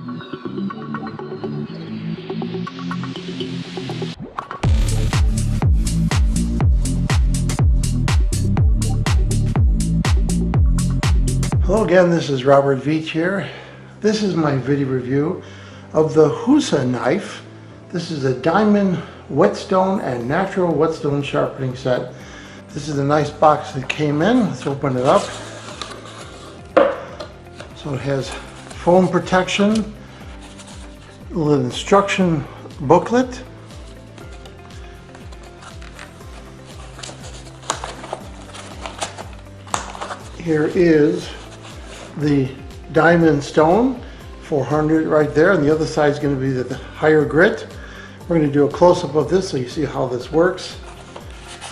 Hello again, this is Robert Veach here. This is my video review of the Husa knife. This is a diamond whetstone and natural whetstone sharpening set. This is a nice box that came in. Let's open it up. So it has foam protection, a little instruction booklet. Here is the diamond stone, 400 right there, and the other side is going to be the higher grit. We're going to do a close-up of this so you see how this works.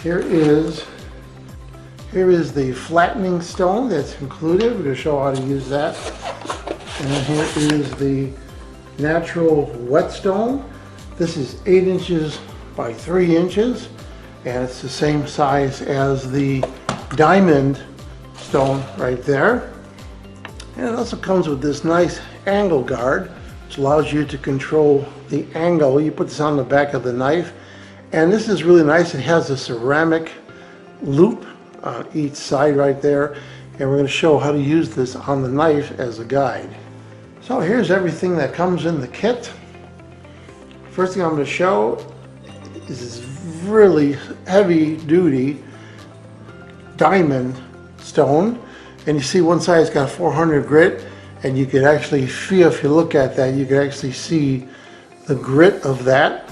Here is the flattening stone that's included. We're going to show how to use that. And then here is the natural whetstone. This is 8 inches by 3 inches, and it's the same size as the diamond stone right there. And it also comes with this nice angle guard, which allows you to control the angle. You put this on the back of the knife, and this is really nice. It has a ceramic loop on each side right there, and we're going to show how to use this on the knife as a guide. So here's everything that comes in the kit. First thing I'm going to show is this really heavy duty diamond stone. And you see one side's got 400 grit, and you could actually feel, if you look at that, you can actually see the grit of that.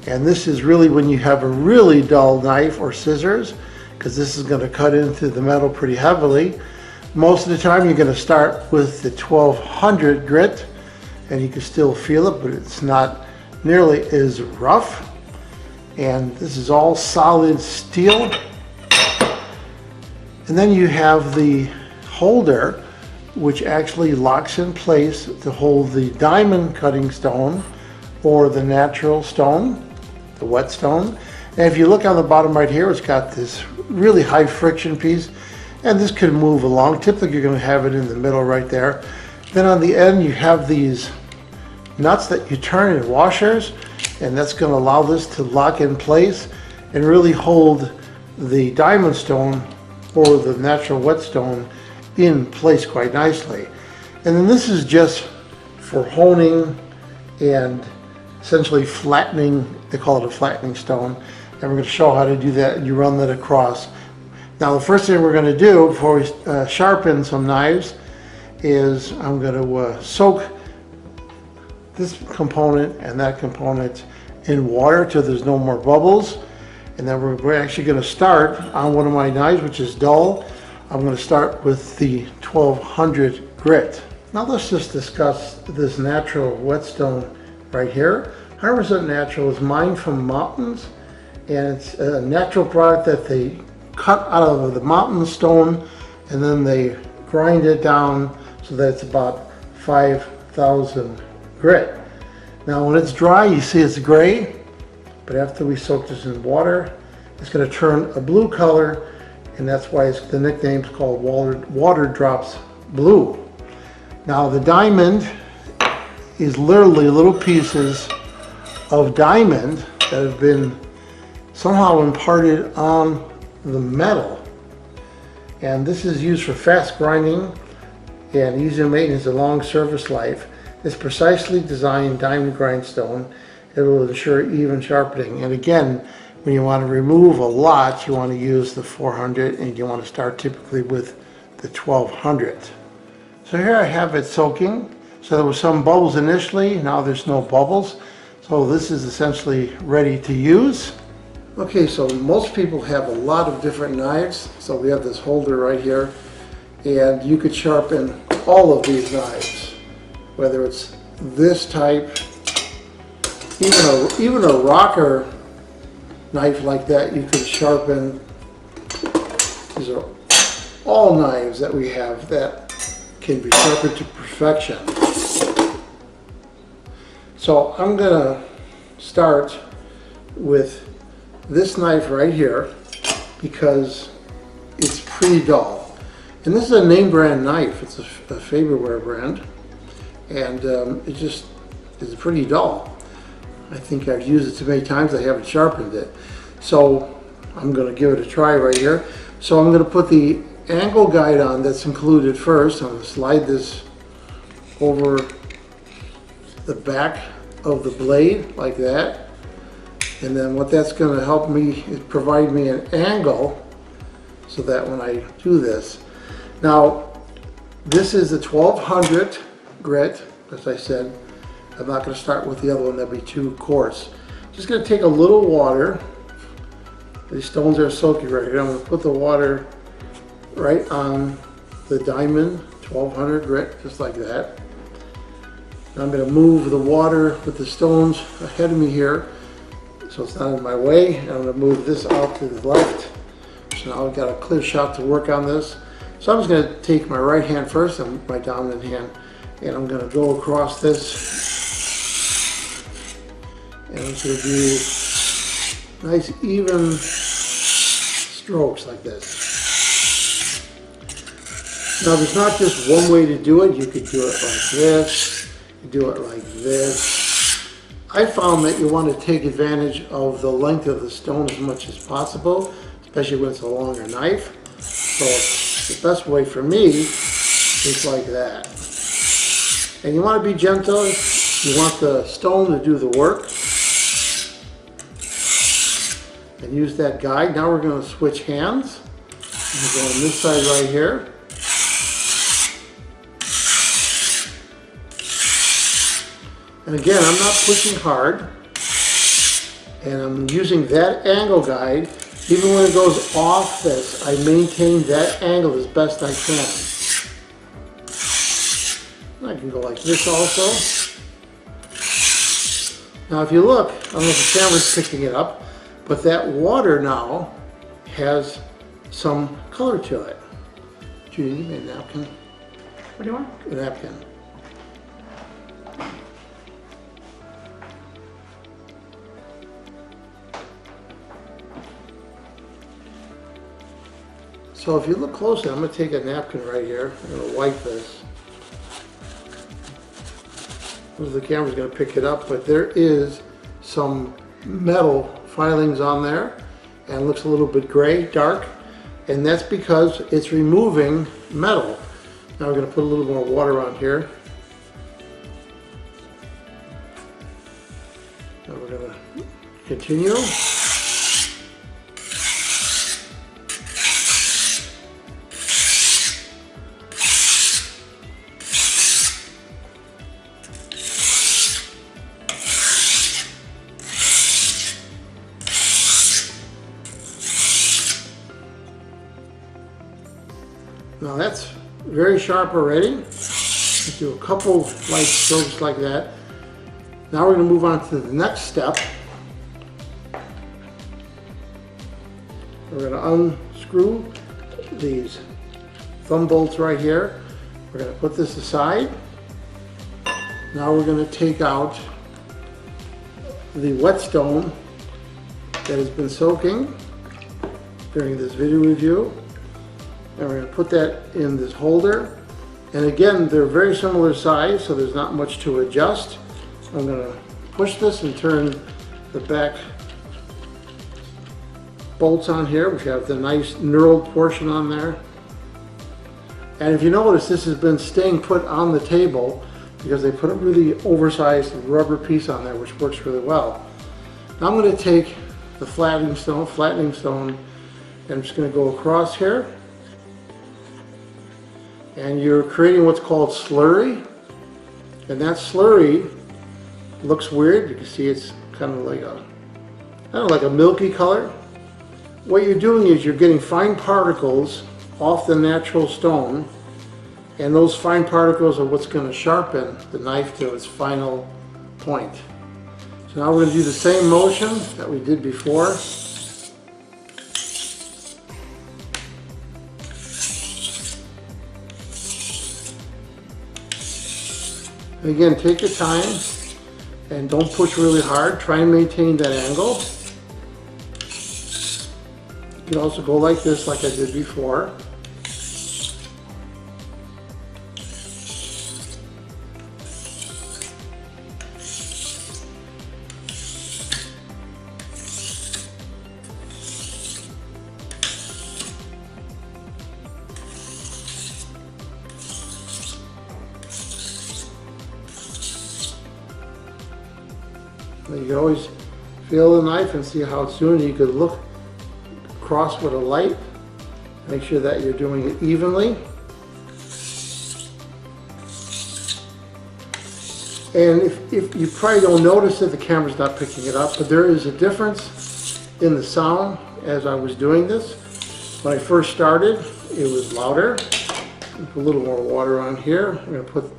And this is really when you have a really dull knife or scissors, because this is going to cut into the metal pretty heavily. Most of the time you're going to start with the 1200 grit, and you can still feel it, but it's not nearly as rough. And this is all solid steel. And then you have the holder, which actually locks in place to hold the diamond cutting stone or the natural stone, the whetstone. And if you look on the bottom right here, it's got this really high friction piece, and this could move along. Typically you're going to have it in the middle right there. Then on the end you have these nuts that you turn in washers, and that's going to allow this to lock in place and really hold the diamond stone or the natural whetstone in place quite nicely. And then this is just for honing and essentially flattening. They call it a flattening stone, and we're going to show how to do that. And you run that across. Now the first thing we're going to do before we sharpen some knives is I'm going to soak this component and that component in water till there's no more bubbles. And then we're actually going to start on one of my knives, which is dull. I'm going to start with the 1200 grit. Now let's just discuss this natural whetstone right here. 100% natural, is mined from mountains, and it's a natural product that they cut out of the mountain stone, and then they grind it down so that it's about 5,000 grit. Now when it's dry, you see it's gray, but after we soak this in water, it's going to turn a blue color, and that's why the nickname is called water drops blue. Now the diamond is literally little pieces of diamond that have been somehow imparted on the metal, and this is used for fast grinding and easy maintenance and long service life. This precisely designed diamond grindstone, it will ensure even sharpening. And again, when you want to remove a lot, you want to use the 400, and you want to start typically with the 1200. So here I have it soaking. So there were some bubbles initially, now there's no bubbles. So this is essentially ready to use. Okay, so most people have a lot of different knives. So we have this holder right here, and you could sharpen all of these knives, whether it's this type, even a rocker knife like that you could sharpen. These are all knives that we have that can be sharpened to perfection. So I'm gonna start with this knife right here because it's pretty dull. And this is a name brand knife. It's a Faberware brand. and it just is pretty dull. I think I've used it too many times, I haven't sharpened it. So I'm going to give it a try right here. So I'm going to put the angle guide on that's included first. I'm going to slide this over the back of the blade like that. And then what that's going to help me is provide me an angle so that when I do this. Now, this is a 1200 grit, as I said. I'm not going to start with the other one, that'd be too coarse. Just going to take a little water. These stones are soaking right here. I'm going to put the water right on the diamond 1200 grit, just like that. Now I'm going to move the water with the stones ahead of me here, so it's not in my way. And I'm going to move this out to the left. So now I've got a clear shot to work on this. So I'm just going to take my right hand first, and my dominant hand, and I'm going to go across this. And I'm going to do nice even strokes like this. Now there's not just one way to do it. You could do it like this, you do it like this. I found that you want to take advantage of the length of the stone as much as possible, especially when it's a longer knife. So the best way for me is like that. And you want to be gentle. You want the stone to do the work. And use that guide. Now we're going to switch hands. I'm going to go on this side right here. And again, I'm not pushing hard. And I'm using that angle guide. Even when it goes off this, I maintain that angle as best I can. I can go like this also. Now if you look, I don't know if the camera's picking it up, but that water now has some color to it. Judy, give me a napkin. What do you want? A napkin. So if you look closely, I'm going to take a napkin right here. I'm going to wipe this. The camera's going to pick it up, but there is some metal filings on there, and it looks a little bit gray, dark, and that's because it's removing metal. Now we're going to put a little more water on here. Now we're going to continue. Now that's very sharp already. Let's do a couple light strokes like that. Now we're going to move on to the next step. We're going to unscrew these thumb bolts right here. We're going to put this aside. Now we're going to take out the whetstone that has been soaking during this video review. And we're going to put that in this holder. And again, they're very similar size, so there's not much to adjust. I'm going to push this and turn the back bolts on here, which have the nice knurled portion on there. And if you notice, this has been staying put on the table because they put a really oversized rubber piece on there, which works really well. Now I'm going to take the flattening stone, and I'm just going to go across here. And you're creating what's called slurry. And that slurry looks weird. You can see it's kind of like a milky color. What you're doing is you're getting fine particles off the natural stone, and those fine particles are what's going to sharpen the knife to its final point. So now we're going to do the same motion that we did before. Again, take your time and don't push really hard. Try and maintain that angle. You can also go like this, like I did before. Now you can always feel the knife and see how it's doing. You could look across with a light. Make sure that you're doing it evenly. And if you probably don't notice that the camera's not picking it up, but there is a difference in the sound as I was doing this. When I first started, it was louder. Put a little more water on here. I'm going to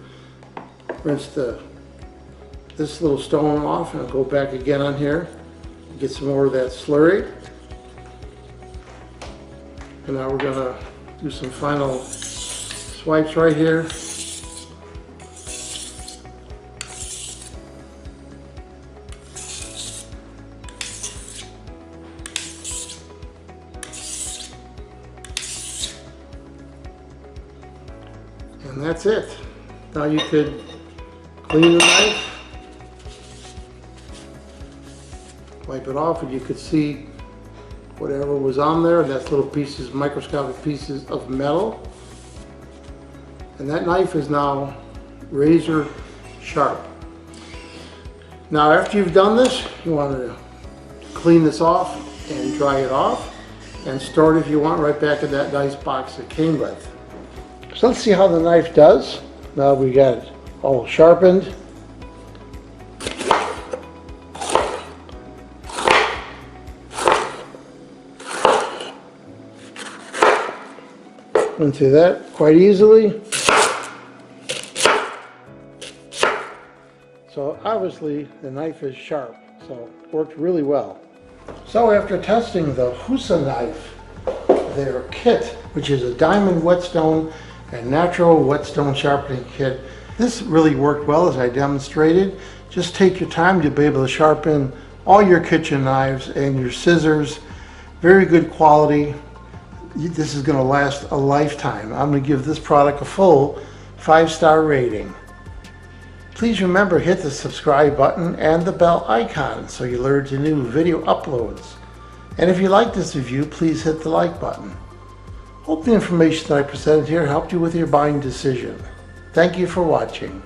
rinse this little stone off, and I'll go back again on here. Get some more of that slurry. And now we're going to do some final swipes right here. And that's it. Now you could clean the knife, wipe it off, and you could see whatever was on there. That's little pieces, microscopic pieces of metal. And that knife is now razor sharp. Now after you've done this, you want to clean this off and dry it off and store it if you want right back in that nice box it came with. So let's see how the knife does. Now we got it all sharpened. Went through that quite easily. So obviously the knife is sharp, so it worked really well. So after testing the Husa knife, their kit, which is a diamond whetstone and natural whetstone sharpening kit, this really worked well as I demonstrated. Just take your time to be able to sharpen all your kitchen knives and your scissors. Very good quality. This is going to last a lifetime. I'm going to give this product a full 5-star rating. Please remember, hit the subscribe button and the bell icon so you alert to new video uploads. And if you like this review, please hit the like button. Hope the information that I presented here helped you with your buying decision. Thank you for watching.